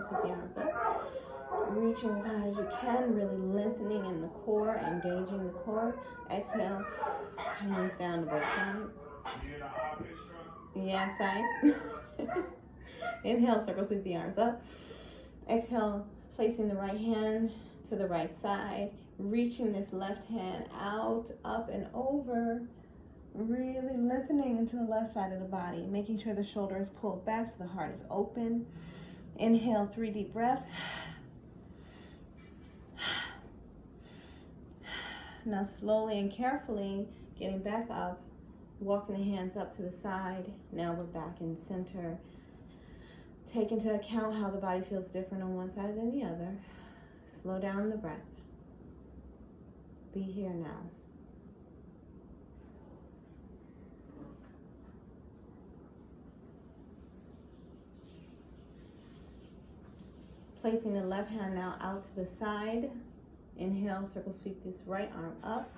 sweep the arms up. Reaching as high as you can, really lengthening in the core, engaging the core. Exhale, hands down to both sides. Yes, I. Inhale, circle sweep the arms up. Exhale, placing the right hand to the right side, reaching this left hand out, up and over, really lengthening into the left side of the body, making sure the shoulder is pulled back so the heart is open. Inhale, 3 deep breaths. Now slowly and carefully getting back up, walking the hands up to the side. Now we're back in center. Take into account how the body feels different on one side than the other. Slow down the breath. Be here now. Placing the left hand now out to the side. Inhale, circle sweep this right arm up.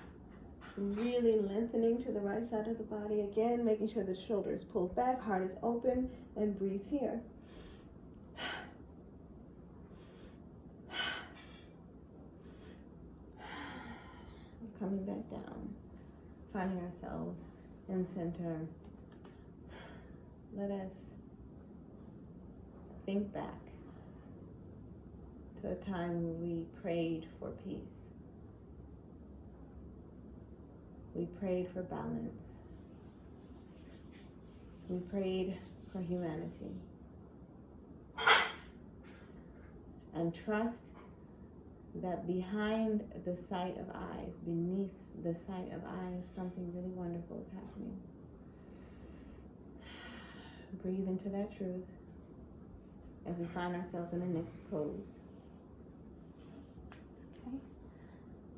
Really lengthening to the right side of the body. Again, making sure the shoulder is pulled back, heart is open, and breathe here. Coming back down, finding ourselves in center. Let us think back to a time when we prayed for peace. We prayed for balance. We prayed for humanity. And trust that behind the sight of eyes, beneath the sight of eyes, something really wonderful is happening. Breathe into that truth as we find ourselves in the next pose. Okay,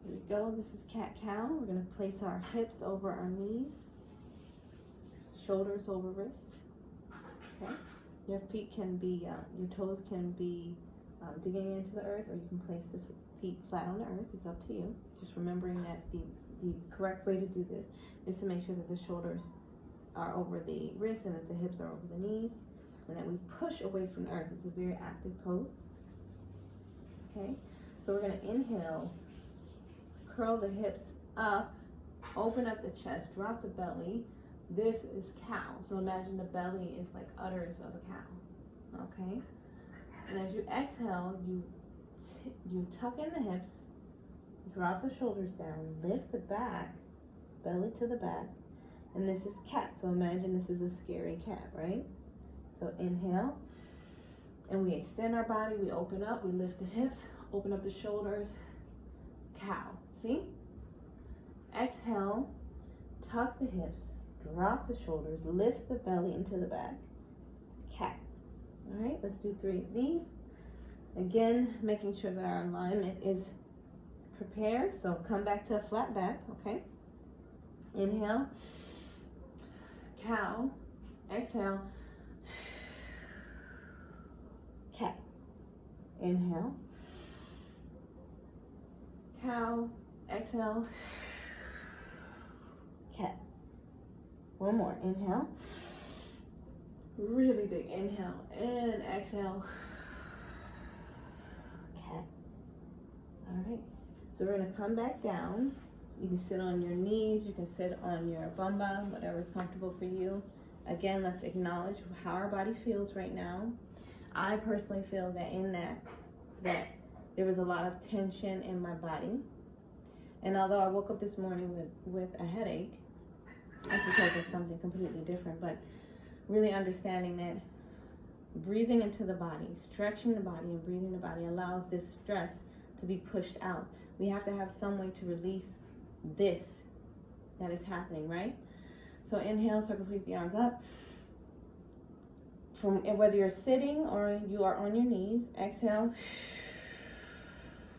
here we go. This is cat-cow. We're going to place our hips over our knees, shoulders over wrists. Okay, your feet can be, your toes can be digging into the earth, or you can place the feet flat on the earth. It's up to you. Just remembering that the correct way to do this is to make sure that the shoulders are over the wrists and that the hips are over the knees, and that we push away from the earth. It's a very active pose. Okay, so we're going to inhale, curl the hips up, open up the chest, drop the belly. This is cow. So imagine the belly is like udders of a cow. Okay, and as you exhale, you tuck in the hips, drop the shoulders down, lift the back, belly to the back, and this is cat. So imagine this is a scary cat, right? So inhale, and we extend our body, we open up, we lift the hips, open up the shoulders, cow. See? Exhale, tuck the hips, drop the shoulders, lift the belly into the back, cat. All right, let's do 3 of these. Again, making sure that our alignment is prepared. So come back to a flat back, okay? Inhale, cow. Exhale, cat. Inhale, cow. Exhale, cat. One more. Inhale. Really big inhale and exhale. Cat. All right. So we're going to come back down. You can sit on your knees. You can sit on your bumba, whatever is comfortable for you. Again, let's acknowledge how our body feels right now. I personally feel that in that there was a lot of tension in my body. And although I woke up this morning with a headache, it's because of something completely different, but really understanding that breathing into the body, stretching the body and breathing the body allows this stress to be pushed out. We have to have some way to release this that is happening, right? So inhale, circle sweep the arms up. From whether you're sitting or you are on your knees, exhale.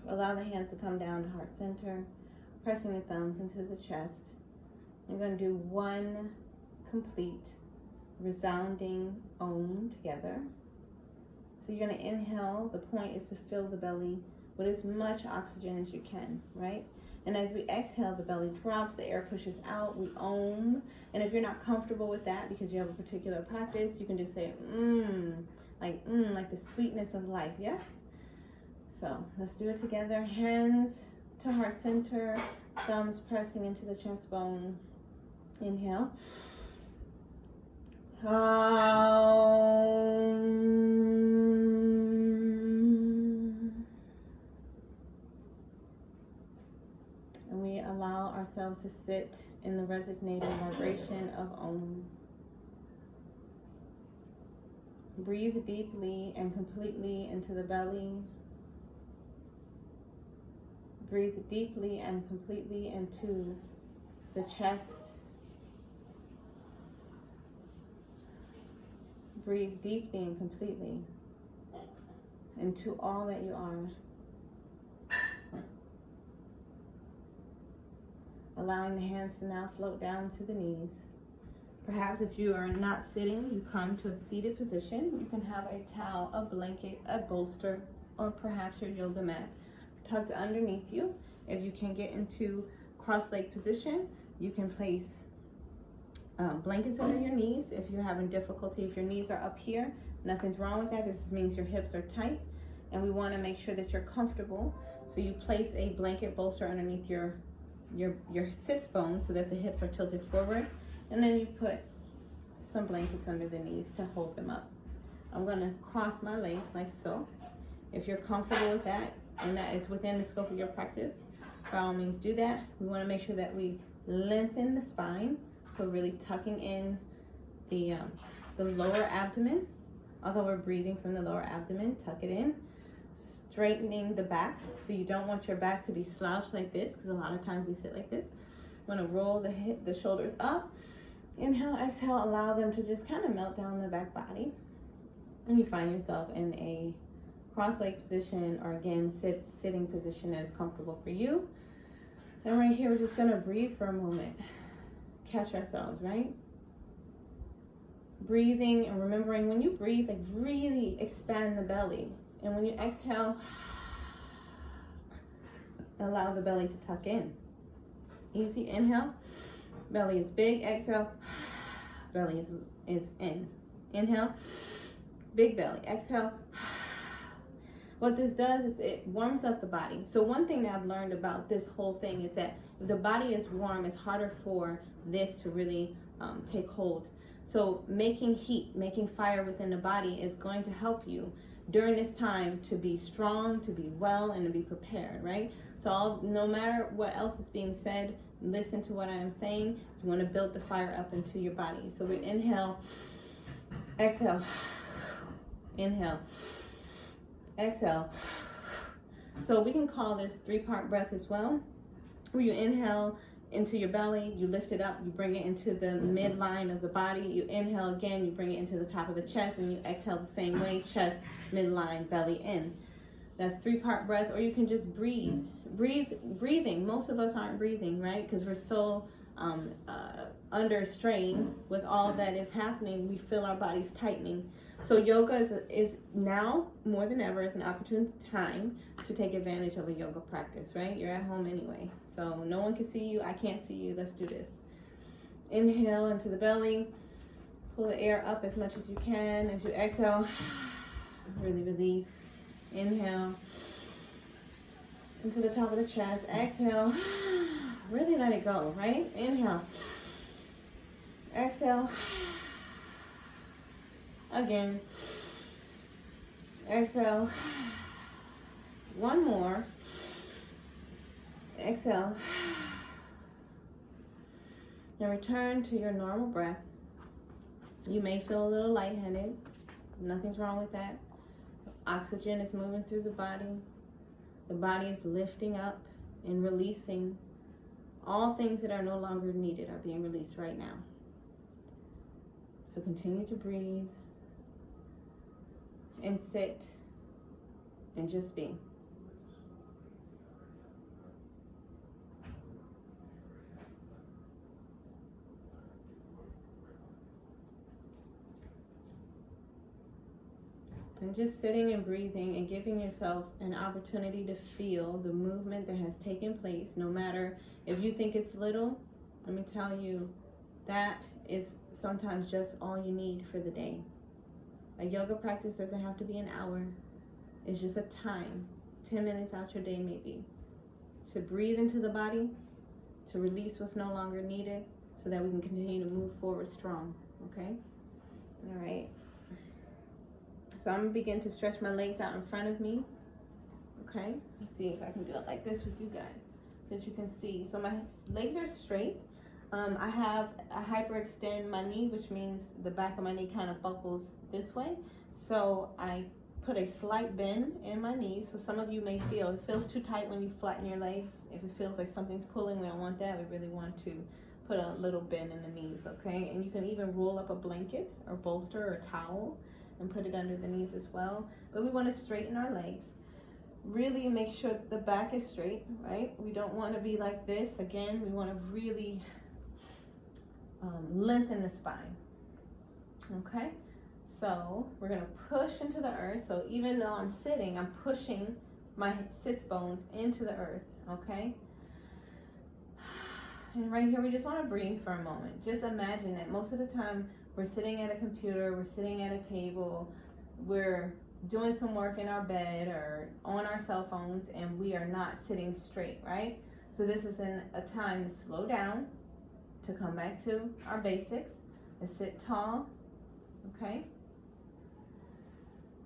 Allow the hands to come down to heart center, pressing the thumbs into the chest. You're going to do 1 complete resounding Om together. So you're going to inhale. The point is to fill the belly with as much oxygen as you can, right? And as we exhale, the belly drops, the air pushes out, we om. And if you're not comfortable with that because you have a particular practice, you can just say like the sweetness of life, yes? So let's do it together. Hands to heart center, thumbs pressing into the chest bone. Inhale. And we allow ourselves to sit in the resonating vibration of Om. Breathe deeply and completely into the belly. Breathe deeply and completely into the chest. Breathe deeply and completely into all that you are. Allowing the hands to now float down to the knees. Perhaps if you are not sitting, you come to a seated position. You can have a towel, a blanket, a bolster, or perhaps your yoga mat tucked underneath you. If you can get into cross-leg position, you can place blankets under your knees. If you're having difficulty, if your knees are up here, nothing's wrong with that. This means your hips are tight, and we want to make sure that you're comfortable. So you place a blanket bolster underneath your sits bone so that the hips are tilted forward, and then you put some blankets under the knees to hold them up. I'm going to cross my legs like so. If you're comfortable with that and that is within the scope of your practice, by all means do that. We want to make sure that we lengthen the spine, so really tucking in the lower abdomen. Although we're breathing from the lower abdomen, tuck it in. Straightening the back, so you don't want your back to be slouched like this, because a lot of times we sit like this. You want to roll the shoulders up. Inhale, exhale, allow them to just kind of melt down the back body. And you find yourself in a cross-leg position, or again, sitting position that is comfortable for you. And right here, we're just going to breathe for a moment. Catch ourselves, right? Breathing and remembering when you breathe, like really expand the belly. And when you exhale, allow the belly to tuck in. Easy, inhale, belly is big, exhale, belly is in. Inhale, big belly, exhale. What this does is it warms up the body. So one thing that I've learned about this whole thing is that if the body is warm, it's harder for this to really take hold. So making heat, making fire within the body is going to help you during this time to be strong, to be well, and to be prepared, right? So no matter what else is being said, listen to what I am saying. You want to build the fire up into your body. So we inhale, exhale, inhale, exhale. So we can call this 3-part breath as well, where you inhale into your belly, you lift it up, you bring it into the midline of the body, you inhale again, you bring it into the top of the chest, and you exhale the same way, chest, midline, belly in. That's 3-part breath. Or you can just breathe. Breathing. Most of us aren't breathing, right? Because we're so under strain with all that is happening. We feel our bodies tightening. So yoga is now more than ever is an opportune time to take advantage of a yoga practice, right? You're at home anyway, so no one can see you. I can't see you. Let's do this. Inhale into the belly. Pull the air up as much as you can. As you exhale, really release. Inhale into the top of the chest. Exhale, really let it go, right? Inhale. Exhale. Again. Exhale. One more. Exhale. Now return to your normal breath. You may feel a little lightheaded. Nothing's wrong with that. Oxygen is moving through the body. The body is lifting up and releasing. All things that are no longer needed are being released right now. So continue to breathe and sit and just be. And just sitting and breathing and giving yourself an opportunity to feel the movement that has taken place, no matter if you think it's little. Let me tell you, that is sometimes just all you need for the day. A yoga practice doesn't have to be an hour. It's just a time, 10 minutes out your day maybe, to breathe into the body, to release what's no longer needed, so that we can continue to move forward strong, okay? All right. So I'm gonna begin to stretch my legs out in front of me, okay? Let's see if I can do it like this with you guys, so that you can see. So my legs are straight. I have a hyperextend my knee, which means the back of my knee kind of buckles this way. So I put a slight bend in my knees. So some of you may feel, it feels too tight when you flatten your legs. If it feels like something's pulling, we don't want that. We really want to put a little bend in the knees, okay? And you can even roll up a blanket or bolster or towel and put it under the knees as well. But we want to straighten our legs. Really make sure the back is straight, right? We don't want to be like this. Again, we want to really lengthen the spine, okay? So we're going to push into the earth. So even though I'm sitting, I'm pushing my sits bones into the earth, okay? And right here, we just want to breathe for a moment. Just imagine that most of the time we're sitting at a computer, we're sitting at a table, we're doing some work in our bed or on our cell phones, and we are not sitting straight, right? So this is a time to slow down, to come back to our basics, and sit tall, okay?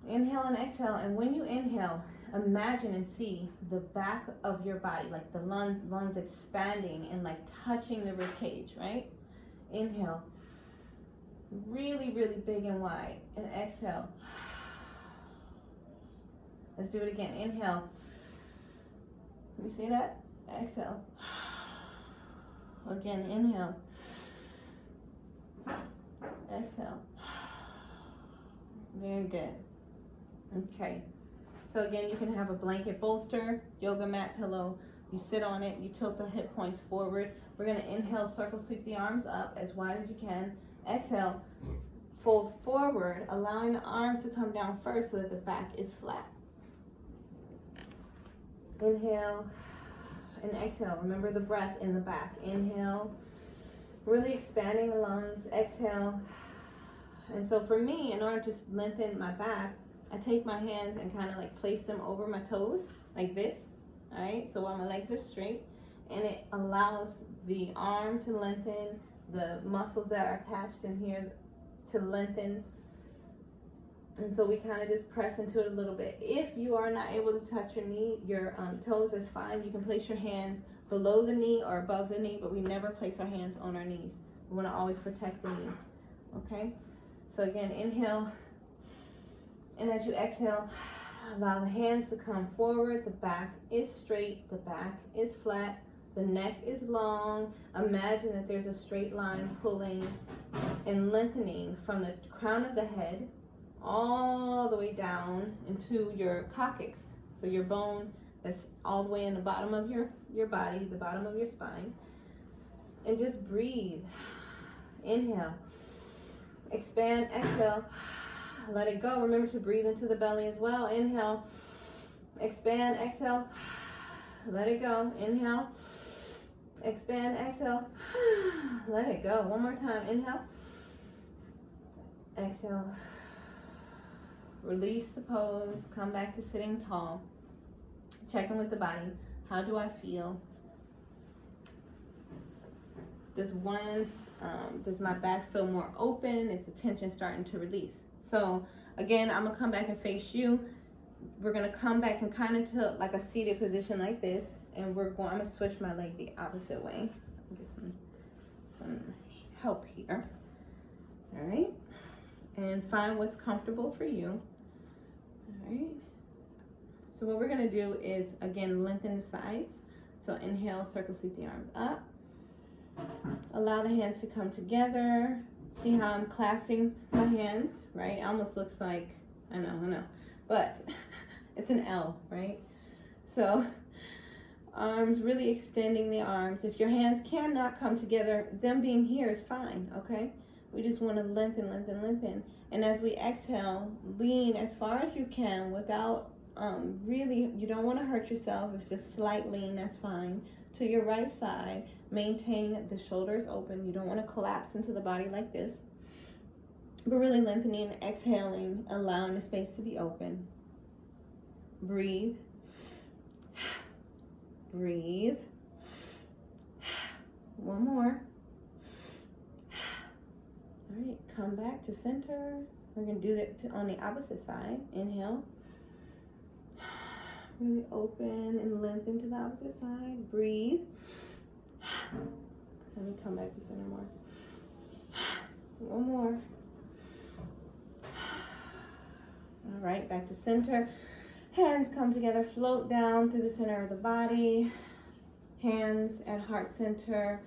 Inhale and exhale, and when you inhale, imagine and see the back of your body, like the lungs expanding and like touching the rib cage, right? Inhale, really, really big and wide, and exhale. Let's do it again. Inhale. You see that? Exhale. Again, inhale. Exhale. Very good. Okay. So again, you can have a blanket bolster, yoga mat pillow. You sit on it, you tilt the hip points forward. We're going to inhale, circle sweep the arms up as wide as you can. Exhale, fold forward, allowing the arms to come down first so that the back is flat. Inhale and exhale. Remember the breath in the back. Inhale, really expanding the lungs. Exhale. And so for me, in order to lengthen my back, I take my hands and kind of like place them over my toes like this. All right, so while my legs are straight, and it allows the arm to lengthen, the muscles that are attached in here to lengthen. And so we kind of just press into it a little bit. If you are not able to touch your knee, your toes, that's fine. You can place your hands below the knee or above the knee, but we never place our hands on our knees. We want to always protect the knees, okay? So again, inhale, and as you exhale, allow the hands to come forward. The back is straight, the back is flat, the neck is long. Imagine that there's a straight line pulling and lengthening from the crown of the head all the way down into your coccyx. So your bone that's all the way in the bottom of your body, the bottom of your spine. And just breathe. Inhale. Expand, exhale. Let it go. Remember to breathe into the belly as well. Inhale. Expand, exhale. Let it go. Inhale. Expand, exhale. Let it go. One more time. Inhale. Exhale. Release the pose. Come back to sitting tall. Check in with the body. How do I feel? Does my back feel more open? Is the tension starting to release? So again, I'm gonna come back and face you. We're gonna come back and kind of to like a seated position like this, and I'm gonna switch my leg the opposite way. Get some help here. All right, and find what's comfortable for you. All right. So what we're gonna do is again lengthen the sides. So inhale, circle sweep the arms up. Allow the hands to come together. See how I'm clasping my hands, right? It almost looks like, I know, but it's an L, right? So arms, really extending the arms. If your hands cannot come together, them being here is fine, okay? We just want to lengthen, lengthen, lengthen. And as we exhale, lean as far as you can without really, you don't want to hurt yourself. It's just slight lean, that's fine. To your right side, maintain the shoulders open. You don't want to collapse into the body like this. But really lengthening, exhaling, allowing the space to be open. Breathe. Breathe. One more. All right, come back to center. We're going to do that on the opposite side. Inhale. Really open and lengthen to the opposite side. Breathe. Let me come back to center more. One more. All right, back to center. Hands come together, float down through the center of the body. Hands at heart center,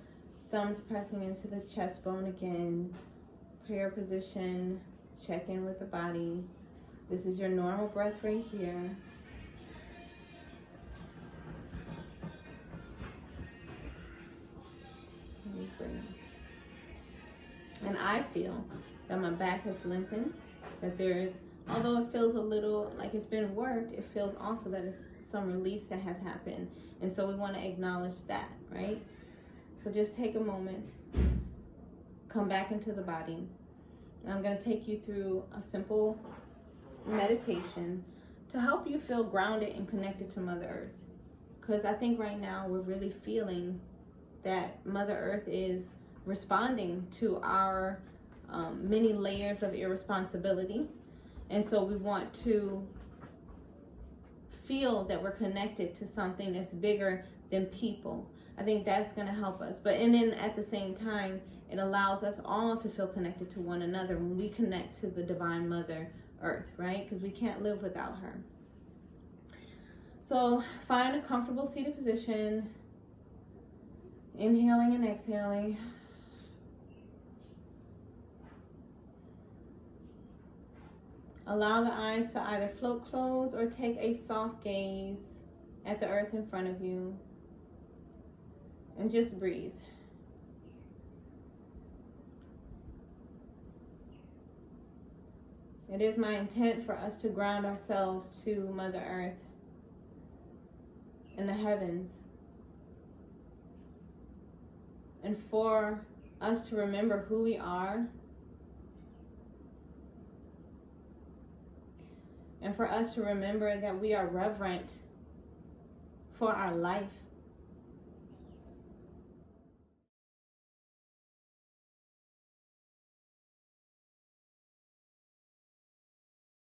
thumbs pressing into the chest bone again. Prayer position, check in with the body. This is your normal breath right here. And I feel that my back has lengthened, that there is, although it feels a little like it's been worked, it feels also that it's some release that has happened. And so we want to acknowledge that, right? So just take a moment, come back into the body. And I'm going to take you through a simple meditation to help you feel grounded and connected to Mother Earth. Because I think right now we're really feeling that Mother Earth is responding to our many layers of irresponsibility. And so we want to feel that we're connected to something that's bigger than people. I think that's going to help us. But and then at the same time, it allows us all to feel connected to one another when we connect to the Divine Mother Earth, right? Because we can't live without her. So find a comfortable seated position. Inhaling and exhaling. Allow the eyes to either float closed or take a soft gaze at the earth in front of you. And just breathe. It is my intent for us to ground ourselves to Mother Earth and the heavens. And for us to remember who we are. And for us to remember that we are reverent for our life.